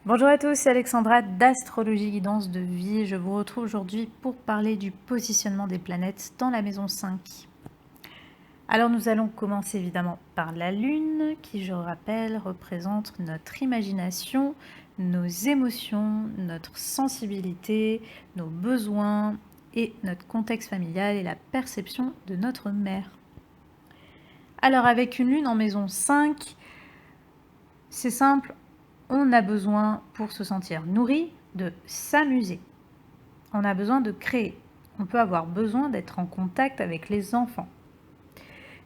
Bonjour à tous, c'est Alexandra d'Astrologie Guidance de Vie. Je vous retrouve aujourd'hui pour parler du positionnement des planètes dans la maison 5. Alors nous allons commencer évidemment par la Lune qui, je rappelle, représente notre imagination, nos émotions, notre sensibilité, nos besoins et notre contexte familial et la perception de notre mère. Alors avec une Lune en maison 5, c'est simple, on a besoin pour se sentir nourri de s'amuser. On a besoin de créer. On peut avoir besoin d'être en contact avec les enfants.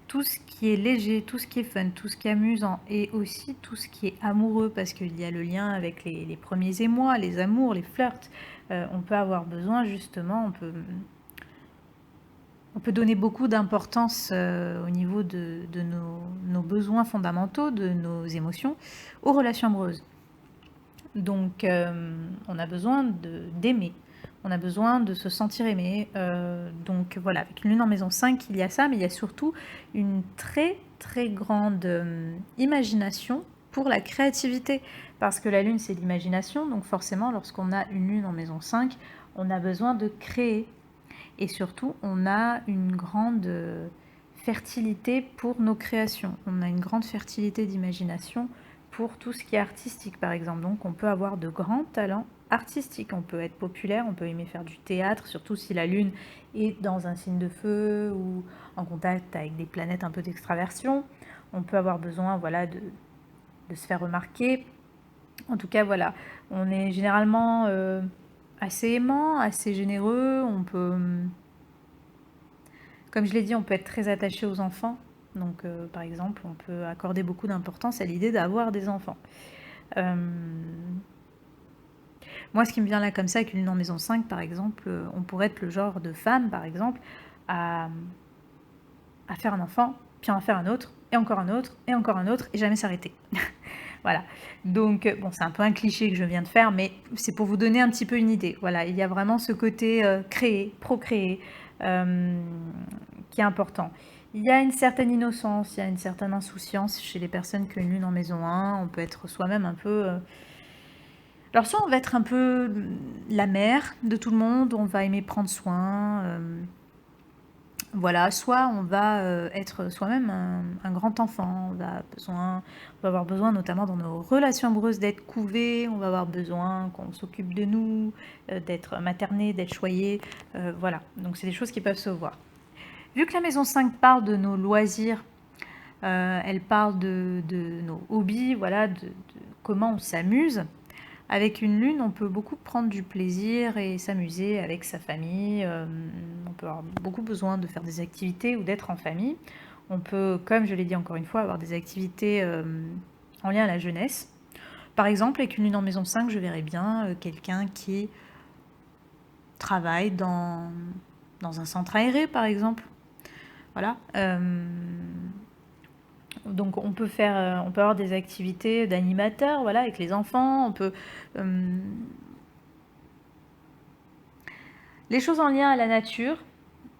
Tout ce qui est léger, tout ce qui est fun, tout ce qui est amusant et aussi tout ce qui est amoureux parce qu'il y a le lien avec les premiers émois, les amours, les flirts. On peut avoir besoin justement, on peut donner beaucoup d'importance au niveau de nos besoins fondamentaux, de nos émotions, aux relations amoureuses. Donc, on a besoin d'aimer, on a besoin de se sentir aimé. Donc voilà, avec une lune en maison 5, il y a ça, mais il y a surtout une très très grande imagination pour la créativité. Parce que la lune, c'est l'imagination, donc forcément, lorsqu'on a une lune en maison 5, on a besoin de créer. Et surtout, on a une grande fertilité pour nos créations. On a une grande fertilité d'imagination pour tout ce qui est artistique, par exemple. Donc, on peut avoir de grands talents artistiques. On peut être populaire, on peut aimer faire du théâtre, surtout si la Lune est dans un signe de feu ou en contact avec des planètes un peu d'extraversion. On peut avoir besoin, voilà, de se faire remarquer. En tout cas, voilà, on est généralement assez aimant, assez généreux. On peut, comme je l'ai dit, on peut être très attaché aux enfants. Donc, par exemple, on peut accorder beaucoup d'importance à l'idée d'avoir des enfants. Moi, ce qui me vient là comme ça, avec une lune en maison 5, par exemple, on pourrait être le genre de femme, par exemple, à faire un enfant, puis en faire un autre, et encore un autre, et encore un autre, et jamais s'arrêter. Voilà. Donc, bon, c'est un peu un cliché que je viens de faire, mais c'est pour vous donner un petit peu une idée. Voilà, il y a vraiment ce côté créer, procréer, qui est important. Il y a une certaine innocence, il y a une certaine insouciance chez les personnes qui ont une lune en maison 1. On peut être soi-même un peu... Alors soit on va être un peu la mère de tout le monde, on va aimer prendre soin, voilà, soit on va être soi-même un grand enfant, on va avoir besoin notamment dans nos relations amoureuses d'être couvé, on va avoir besoin qu'on s'occupe de nous, d'être materné, d'être choyé, voilà. Donc c'est des choses qui peuvent se voir. Vu que la maison 5 parle de nos loisirs, elle parle de nos hobbies, voilà, de comment on s'amuse. Avec une lune, on peut beaucoup prendre du plaisir et s'amuser avec sa famille. On peut avoir beaucoup besoin de faire des activités ou d'être en famille. On peut, comme je l'ai dit encore une fois, avoir des activités en lien à la jeunesse. Par exemple, avec une lune en maison 5, je verrais bien quelqu'un qui travaille dans un centre aéré, par exemple. Voilà. Donc on peut avoir des activités d'animateur, voilà, avec les enfants. Les choses en lien à la nature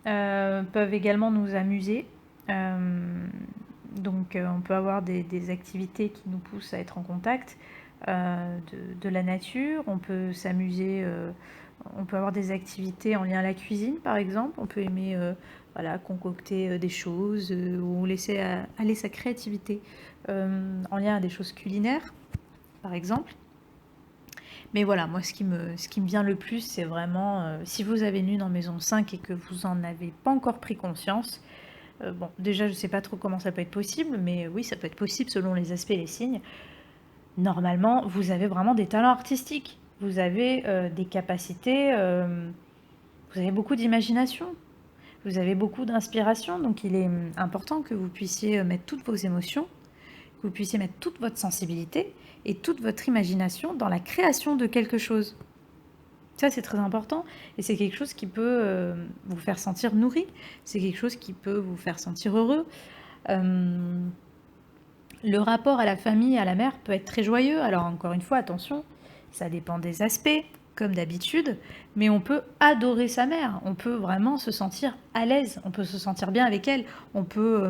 peuvent également nous amuser. Donc on peut avoir des activités qui nous poussent à être en contact de la nature. On peut s'amuser, on peut avoir des activités en lien à la cuisine par exemple. On peut aimer voilà, concocter des choses ou laisser aller sa créativité en lien à des choses culinaires par exemple. Mais voilà, moi ce qui me vient le plus, c'est vraiment si vous avez une lune en maison 5 et que vous n'en avez pas encore pris conscience, bon, déjà je ne sais pas trop comment ça peut être possible, mais oui, ça peut être possible selon les aspects et les signes. Normalement, vous avez vraiment des talents artistiques, vous avez des capacités, vous avez beaucoup d'imagination, vous avez beaucoup d'inspiration, donc il est important que vous puissiez mettre toutes vos émotions, que vous puissiez mettre toute votre sensibilité et toute votre imagination dans la création de quelque chose. Ça, c'est très important et c'est quelque chose qui peut vous faire sentir nourri, c'est quelque chose qui peut vous faire sentir heureux. Le rapport à la famille, à la mère peut être très joyeux. Alors encore une fois, attention, ça dépend des aspects, comme d'habitude, mais on peut adorer sa mère, on peut vraiment se sentir à l'aise, on peut se sentir bien avec elle, on peut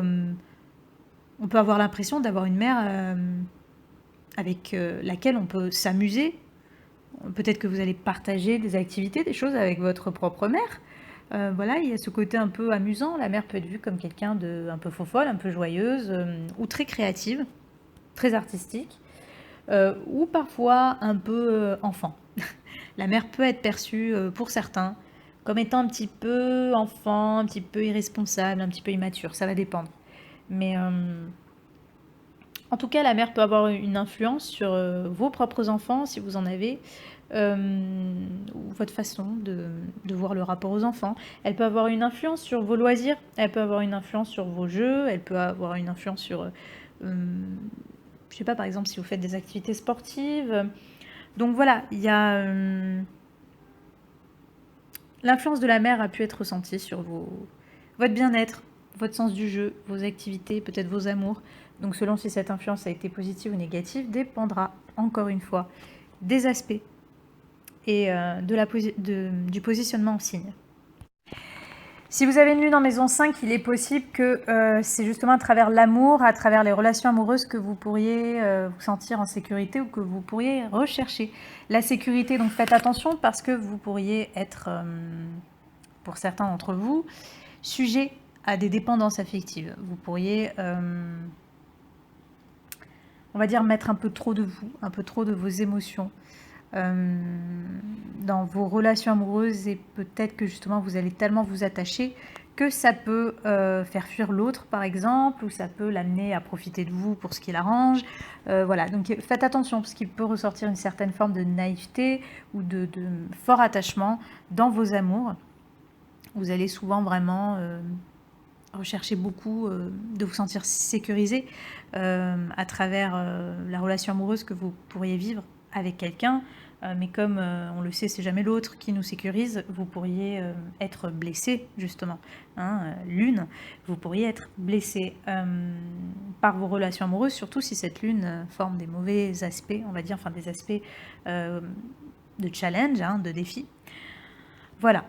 avoir l'impression d'avoir une mère avec laquelle on peut s'amuser. Peut-être que vous allez partager des activités, des choses avec votre propre mère. Voilà, il y a ce côté un peu amusant. La mère peut être vue comme quelqu'un de un peu faux-folle, un peu joyeuse, ou très créative, très artistique, ou parfois un peu enfant. La mère peut être perçue, pour certains, comme étant un petit peu enfant, un petit peu irresponsable, un petit peu immature. Ça va dépendre. Mais en tout cas, la mère peut avoir une influence sur vos propres enfants, si vous en avez, ou votre façon de voir le rapport aux enfants. Elle peut avoir une influence sur vos loisirs, elle peut avoir une influence sur vos jeux, elle peut avoir une influence sur, je sais pas, par exemple, si vous faites des activités sportives. Donc voilà, il y a... l'influence de la mère a pu être ressentie sur votre bien-être, votre sens du jeu, vos activités, peut-être vos amours. Donc selon si cette influence a été positive ou négative, dépendra encore une fois des aspects et du positionnement en signe. Si vous avez une lune en maison 5, il est possible que c'est justement à travers l'amour, à travers les relations amoureuses que vous pourriez vous sentir en sécurité ou que vous pourriez rechercher la sécurité. Donc faites attention parce que vous pourriez être, pour certains d'entre vous, sujet à des dépendances affectives. Vous pourriez, on va dire, mettre un peu trop de vous, un peu trop de vos émotions dans vos relations amoureuses et peut-être que justement vous allez tellement vous attacher que ça peut faire fuir l'autre par exemple, ou ça peut l'amener à profiter de vous pour ce qui l'arrange. Voilà, donc faites attention parce qu'il peut ressortir une certaine forme de naïveté ou de fort attachement dans vos amours. Vous allez souvent vraiment rechercher beaucoup de vous sentir sécurisé à travers la relation amoureuse que vous pourriez vivre avec quelqu'un, mais comme on le sait, c'est jamais l'autre qui nous sécurise, vous pourriez être blessé justement. Lune, vous pourriez être blessé par vos relations amoureuses, surtout si cette lune forme des mauvais aspects, on va dire, enfin des aspects de challenge, de défi. Voilà,